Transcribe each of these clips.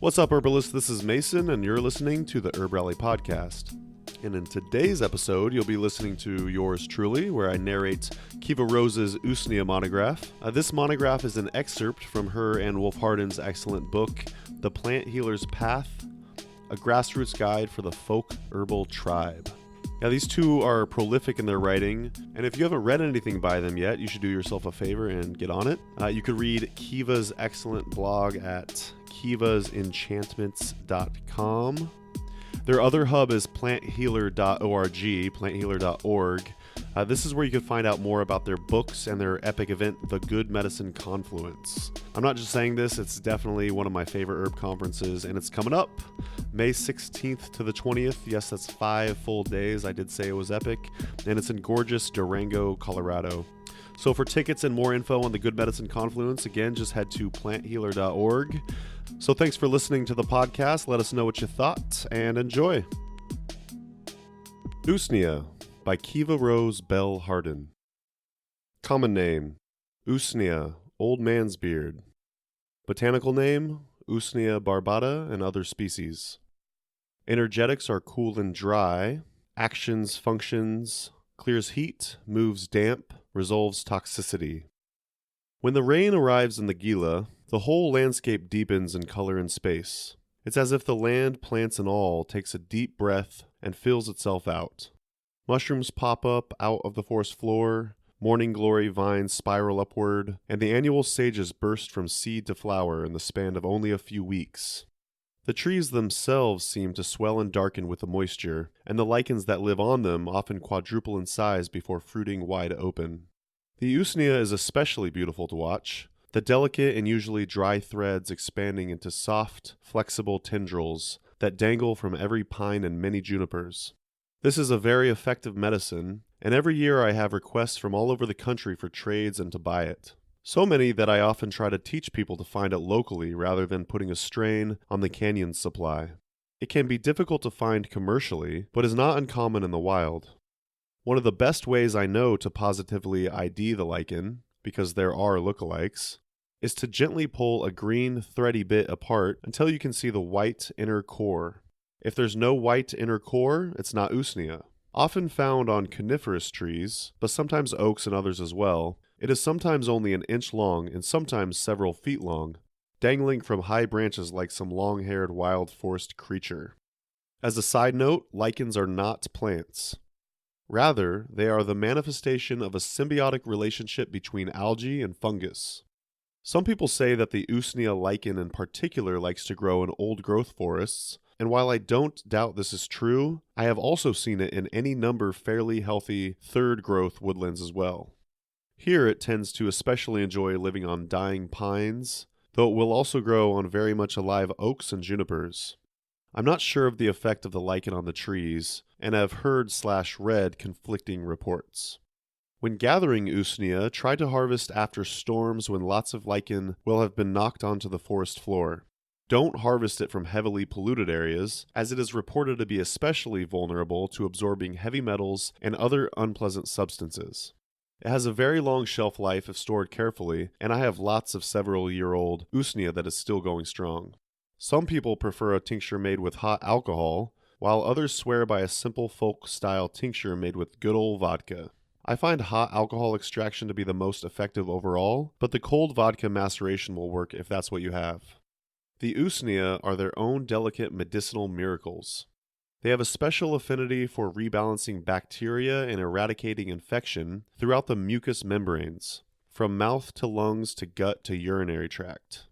What's up, Herbalists? This is Mason, and you're listening to the Herb Rally Podcast. And in today's episode, you'll be listening to yours truly, where I narrate Kiva Rose's Usnea Monograph. This monograph is an excerpt from her and Bell-Hardin's excellent book, The Plant Healer's Path, a grassroots guide for the folk herbal tribe. Now, these two are prolific in their writing, and if you haven't read anything by them yet, you should do yourself a favor and get on it. You could read Kiva's excellent blog at kivasenchantments.com. Their other hub is planthealer.org, planthealer.org. This is where you can find out more about their books and their epic event, The Good Medicine Confluence. I'm not just saying this, it's definitely one of my favorite herb conferences, and it's coming up May 16th to the 20th. Yes, that's 5 full days. I did say it was epic, and it's in gorgeous Durango, Colorado. So for tickets and more info on the Good Medicine Confluence, again, just head to planthealer.org. So thanks for listening to the podcast. Let us know what you thought, and enjoy. Usnea by Kiva Rose Bell-Hardin. Common name, Usnea, old man's beard. Botanical name, Usnea barbata and other species. Energetics are cool and dry. Actions, functions, clears heat, moves damp, resolves toxicity. When the rain arrives in the Gila, the whole landscape deepens in color and space. It's as if the land, plants and all, takes a deep breath and fills itself out. Mushrooms pop up out of the forest floor, morning glory vines spiral upward, and the annual sages burst from seed to flower in the span of only a few weeks. The trees themselves seem to swell and darken with the moisture, and the lichens that live on them often quadruple in size before fruiting wide open. The Usnea is especially beautiful to watch, the delicate and usually dry threads expanding into soft, flexible tendrils that dangle from every pine and many junipers. This is a very effective medicine, and every year I have requests from all over the country for trades and to buy it. So many that I often try to teach people to find it locally rather than putting a strain on the canyon's supply. It can be difficult to find commercially, but is not uncommon in the wild. One of the best ways I know to positively ID the lichen, because there are lookalikes, is to gently pull a green, thready bit apart until you can see the white inner core. If there's no white inner core, it's not Usnea. Often found on coniferous trees, but sometimes oaks and others as well, it is sometimes only an inch long and sometimes several feet long, dangling from high branches like some long-haired wild forest creature. As a side note, lichens are not plants. Rather, they are the manifestation of a symbiotic relationship between algae and fungus. Some people say that the Usnea lichen in particular likes to grow in old-growth forests, and while I don't doubt this is true, I have also seen it in any number fairly healthy third-growth woodlands as well. Here it tends to especially enjoy living on dying pines, though it will also grow on very much alive oaks and junipers. I'm not sure of the effect of the lichen on the trees, and have heard/read conflicting reports. When gathering Usnea, try to harvest after storms when lots of lichen will have been knocked onto the forest floor. Don't harvest it from heavily polluted areas, as it is reported to be especially vulnerable to absorbing heavy metals and other unpleasant substances. It has a very long shelf life if stored carefully, and I have lots of several-year-old Usnea that is still going strong. Some people prefer a tincture made with hot alcohol, while others swear by a simple folk-style tincture made with good old vodka. I find hot alcohol extraction to be the most effective overall, but the cold vodka maceration will work if that's what you have. The Usnea are their own delicate medicinal miracles. They have a special affinity for rebalancing bacteria and eradicating infection throughout the mucous membranes, from mouth to lungs to gut to urinary tract.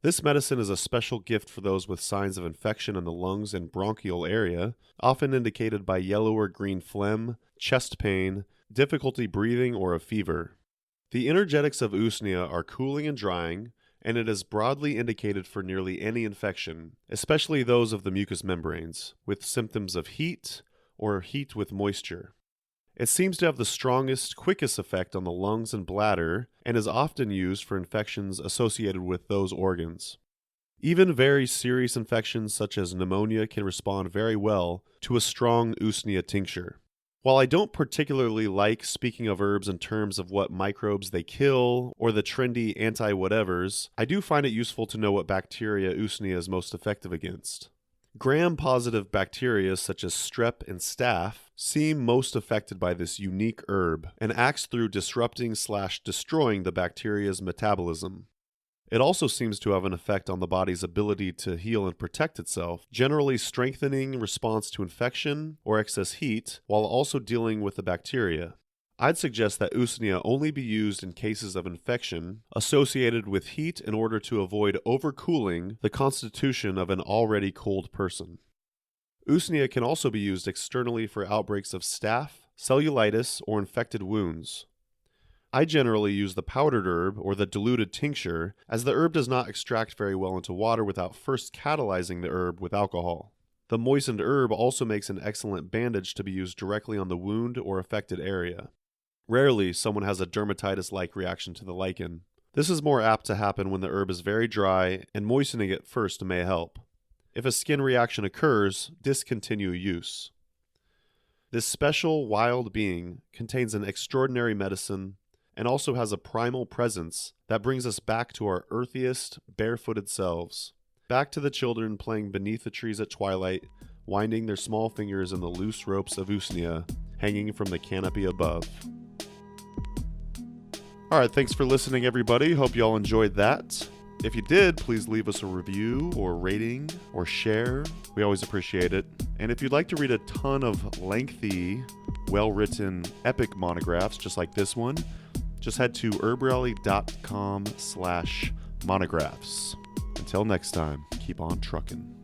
This medicine is a special gift for those with signs of infection in the lungs and bronchial area, often indicated by yellow or green phlegm, chest pain, difficulty breathing, or a fever. The energetics of Usnea are cooling and drying, and it is broadly indicated for nearly any infection, especially those of the mucous membranes, with symptoms of heat or heat with moisture. It seems to have the strongest, quickest effect on the lungs and bladder, and is often used for infections associated with those organs. Even very serious infections such as pneumonia can respond very well to a strong Usnea tincture. While I don't particularly like speaking of herbs in terms of what microbes they kill or the trendy anti-whatevers, I do find it useful to know what bacteria Usnea is most effective against. Gram-positive bacteria such as strep and staph seem most affected by this unique herb and acts through disrupting/destroying the bacteria's metabolism. It also seems to have an effect on the body's ability to heal and protect itself, generally strengthening response to infection or excess heat, while also dealing with the bacteria. I'd suggest that Usnea only be used in cases of infection associated with heat in order to avoid overcooling the constitution of an already cold person. Usnea can also be used externally for outbreaks of staph, cellulitis, or infected wounds. I generally use the powdered herb or the diluted tincture, as the herb does not extract very well into water without first catalyzing the herb with alcohol. The moistened herb also makes an excellent bandage to be used directly on the wound or affected area. Rarely, someone has a dermatitis-like reaction to the lichen. This is more apt to happen when the herb is very dry, and moistening it first may help. If a skin reaction occurs, discontinue use. This special wild being contains an extraordinary medicine and also has a primal presence that brings us back to our earthiest, barefooted selves. Back to the children playing beneath the trees at twilight, winding their small fingers in the loose ropes of Usnea hanging from the canopy above. Alright, thanks for listening, everybody. Hope you all enjoyed that. If you did, please leave us a review or rating or share. We always appreciate it. And if you'd like to read a ton of lengthy, well-written, epic monographs just like this one, just head to herbrally.com/monographs. Until next time, keep on truckin'.